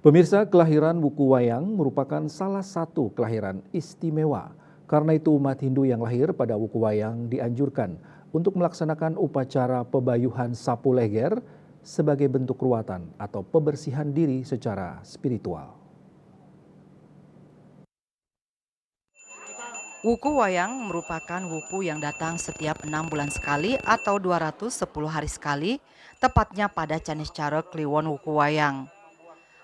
Pemirsa, kelahiran Wuku Wayang merupakan salah satu kelahiran istimewa. Karena itu umat Hindu yang lahir pada Wuku Wayang dianjurkan untuk melaksanakan upacara pebayuhan sapu leger sebagai bentuk ruatan atau pembersihan diri secara spiritual. Wuku Wayang merupakan wuku yang datang setiap 6 bulan sekali atau 210 hari sekali, tepatnya pada Caniscara Kliwon Wuku Wayang.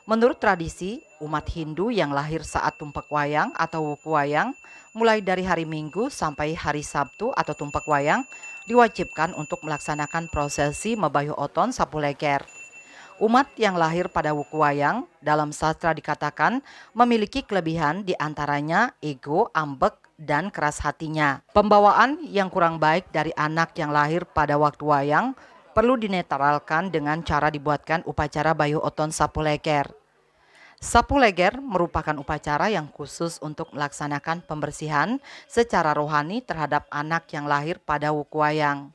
Menurut tradisi, umat Hindu yang lahir saat tumpak wayang atau wuku wayang, mulai dari hari Minggu sampai hari Sabtu atau tumpak wayang, diwajibkan untuk melaksanakan prosesi Mebayuh Oton Sapu Leger. Umat yang lahir pada wuku wayang dalam sastra dikatakan memiliki kelebihan diantaranya ego, ambek, dan keras hatinya. Pembawaan yang kurang baik dari anak yang lahir pada waktu wayang perlu dinetralkan dengan cara dibuatkan upacara Bayuh Oton Sapu Leger. Sapu Leger merupakan upacara yang khusus untuk melaksanakan pembersihan secara rohani terhadap anak yang lahir pada wuku wayang.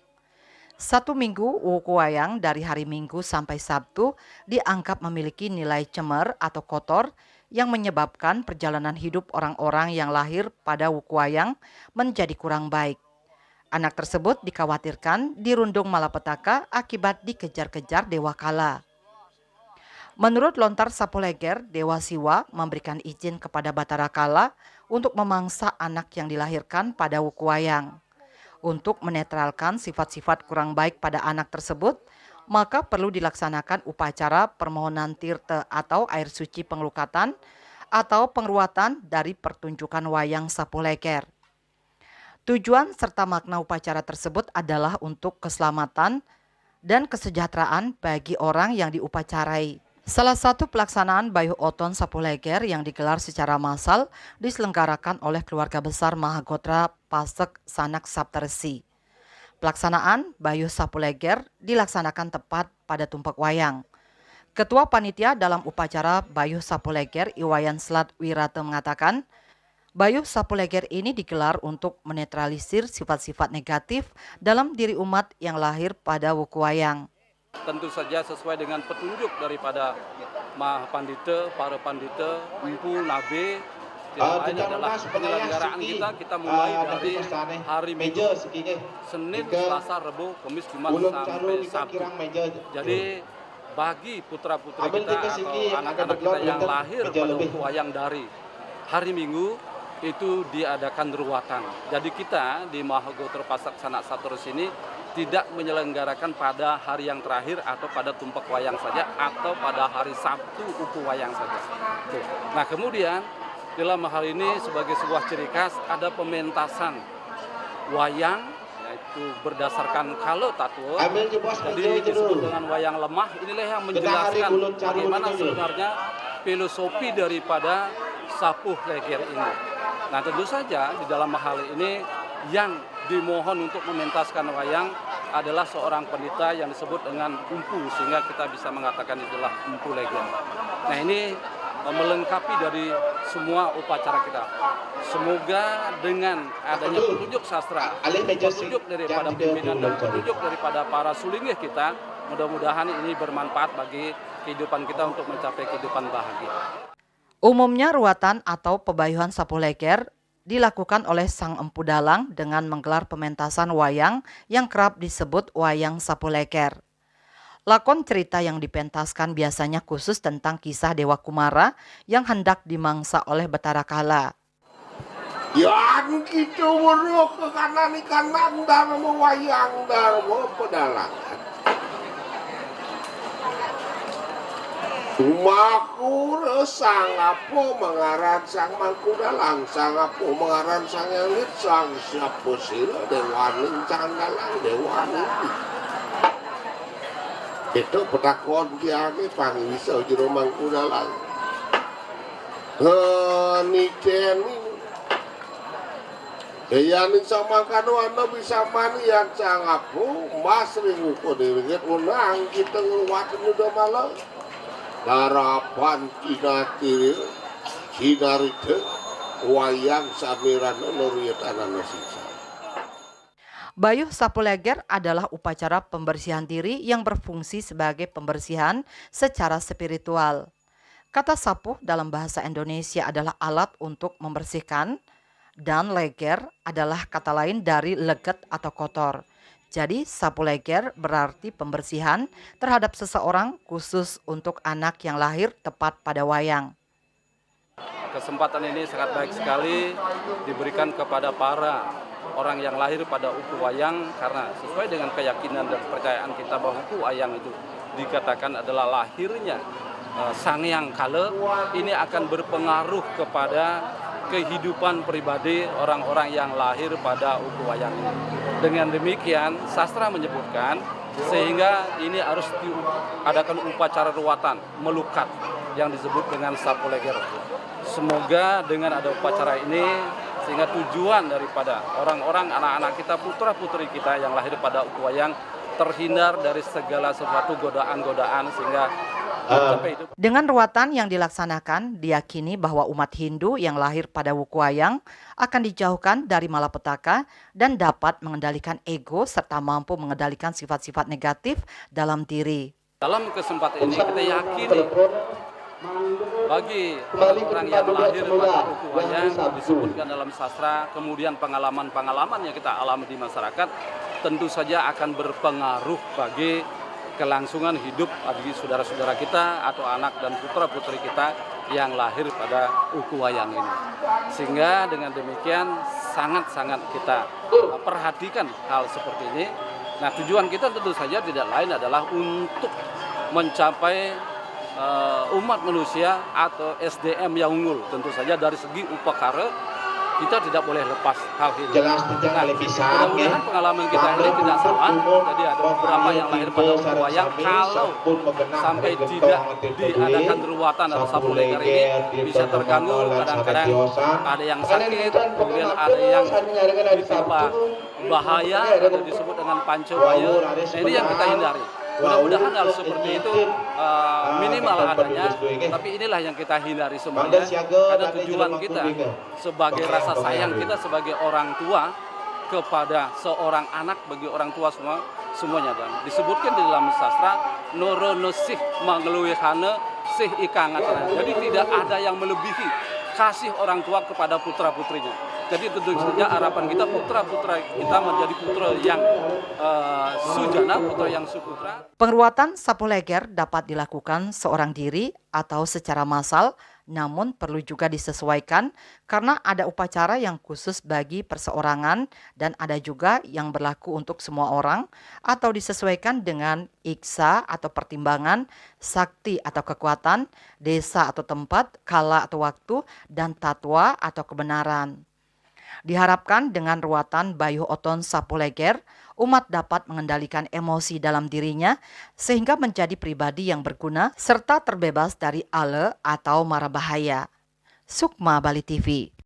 1 minggu wuku wayang dari hari Minggu sampai Sabtu dianggap memiliki nilai cemer atau kotor yang menyebabkan perjalanan hidup orang-orang yang lahir pada wuku wayang menjadi kurang baik. Anak tersebut dikhawatirkan dirundung malapetaka akibat dikejar-kejar dewa kala. Menurut lontar Sapu Leger, Dewa Siwa memberikan izin kepada Batara Kala untuk memangsa anak yang dilahirkan pada wuku wayang. Untuk menetralkan sifat-sifat kurang baik pada anak tersebut, maka perlu dilaksanakan upacara permohonan tirta atau air suci pengelukatan atau pengeruatan dari pertunjukan wayang Sapu Leger. Tujuan serta makna upacara tersebut adalah untuk keselamatan dan kesejahteraan bagi orang yang diupacarai. Salah satu pelaksanaan Bayuh Oton Sapu Leger yang digelar secara massal diselenggarakan oleh keluarga besar Mahagotra Pasek Sanak Saptarsi. Pelaksanaan Bayuh Sapu Leger dilaksanakan tepat pada tumpak wayang. Ketua Panitia dalam upacara Bayuh Sapu Leger Iwayan Slat Wirata mengatakan, Bayuh Sapu Leger ini digelar untuk menetralisir sifat-sifat negatif dalam diri umat yang lahir pada wuku wayang. Tentu saja sesuai dengan petunjuk daripada Mahapandita, para pandita, Empu, Nabe. Tidak lain adalah penyelenggaraan kita mulai dari hari Minggu, Senin, Selasa, Rabu, Kamis, Jumat sampai Sabtu. Jadi bagi putra-putri kita atau anak-anak kita yang lahir pada wuku wayang dari hari Minggu itu diadakan ruatan. Jadi kita di Mahagotra Pasek Sanak Saptarsi ini tidak menyelenggarakan pada hari yang terakhir atau pada tumpak wayang saja atau pada hari Sabtu wuku wayang saja. Nah kemudian dalam hal ini sebagai sebuah ciri khas ada pementasan wayang yaitu berdasarkan kalo tatwa. Jadi disebut dengan wayang lemah. Inilah yang menjelaskan bagaimana sebenarnya filosofi daripada sapu leger ini. Nah tentu saja di dalam hal ini yang dimohon untuk mementaskan wayang adalah seorang pendeta yang disebut dengan Empu, sehingga kita bisa mengatakan itulah Empu Leger. Nah ini melengkapi dari semua upacara kita. Semoga dengan adanya petunjuk sastra, petunjuk daripada pimpinan dan petunjuk daripada para sulingih kita, mudah-mudahan ini bermanfaat bagi kehidupan kita untuk mencapai kehidupan bahagia. Umumnya ruatan atau pebayuhan Sapu Leger dilakukan oleh sang empu dalang dengan menggelar pementasan wayang yang kerap disebut wayang Sapu Leger. Lakon cerita yang dipentaskan biasanya khusus tentang kisah Dewa Kumara yang hendak dimangsa oleh Batara Kala. Yang kita meruh ke kanan dan wayang dan pedalangan. Maku sang apo mengaran sang mangku dalang, sang apo mengaran sang elit, sang siapa sila dewaning sang dalang dewaning. Itu petakon kiane pangisa jero mangku dalang. Nikeni. Yanin sama kanuana bisa manian sang apo mas ringu ko diringet unang kita ngeluatin udah malam. Harapan kinatiri kinarite wayang samiran nuriatanana sisa. Bayuh Sapu Leger adalah upacara pembersihan diri yang berfungsi sebagai pembersihan secara spiritual. Kata sapu dalam bahasa Indonesia adalah alat untuk membersihkan, dan leger adalah kata lain dari leget atau kotor. Jadi sapu leger berarti pembersihan terhadap seseorang khusus untuk anak yang lahir tepat pada wayang. Kesempatan ini sangat baik sekali diberikan kepada para orang yang lahir pada Uku Wayang, karena sesuai dengan keyakinan dan kepercayaan kita bahwa Uku Wayang itu dikatakan adalah lahirnya Sang Hyang Kale. Ini akan berpengaruh kepada kehidupan pribadi orang-orang yang lahir pada Uku Wayang ini. Dengan demikian, sastra menyebutkan sehingga ini harus diadakan upacara ruatan melukat yang disebut dengan sapu leger. Semoga dengan ada upacara ini sehingga tujuan daripada orang-orang anak-anak kita, putra-putri kita yang lahir pada Uku Wayang terhindar dari segala sesuatu godaan-godaan sehingga sampai hidup. Dengan ruatan yang dilaksanakan, diyakini bahwa umat Hindu yang lahir pada Wuku Wayang akan dijauhkan dari malapetaka dan dapat mengendalikan ego serta mampu mengendalikan sifat-sifat negatif dalam diri. Dalam kesempatan ini kita yakini bagi orang yang lahir pada Uku Wayang disebutkan dalam sastra, kemudian pengalaman-pengalaman yang kita alami di masyarakat tentu saja akan berpengaruh bagi kelangsungan hidup bagi saudara-saudara kita atau anak dan putra-putri kita yang lahir pada Uku Wayang ini. Sehingga dengan demikian sangat-sangat kita perhatikan hal seperti ini. Nah, tujuan kita tentu saja tidak lain adalah untuk mencapai umat manusia atau SDM yang unggul. Tentu saja dari segi upakara kita tidak boleh lepas hal ini. Mudah-mudahan pengalaman kita ini tidak salah. Jadi ada beberapa yang lahir pada Uku Wayang, kalau sampai tidak diadakan ruatan atau sapu leger ini bisa terganggu. Kadang-kadang ada yang sakit, kemudian ada yang ditimpa bahaya atau disebut dengan pancawaya. Nah, ini yang kita hindari. Mudah-mudahan hal seperti itu minimal adanya, tapi inilah yang kita hindari semuanya. Karena tujuan kita sebagai rasa sayang kita sebagai orang tua kepada seorang anak, bagi orang tua semuanya. Dan disebutkan di dalam sastra, norono sih mangeluihane sih ikangatana. Jadi tidak ada yang melebihi kasih orang tua kepada putra-putrinya. Jadi tentu saja harapan kita putra-putra kita menjadi putra yang sujana, putra yang suputra. Pengeruatan sapu leger dapat dilakukan seorang diri atau secara massal, namun perlu juga disesuaikan karena ada upacara yang khusus bagi perseorangan dan ada juga yang berlaku untuk semua orang atau disesuaikan dengan iksa atau pertimbangan, sakti atau kekuatan, desa atau tempat, kala atau waktu, dan tatwa atau kebenaran. Diharapkan dengan ruatan Bayuh Oton sapu leger, umat dapat mengendalikan emosi dalam dirinya sehingga menjadi pribadi yang berguna serta terbebas dari ale atau mara bahaya. Sukma Bali TV.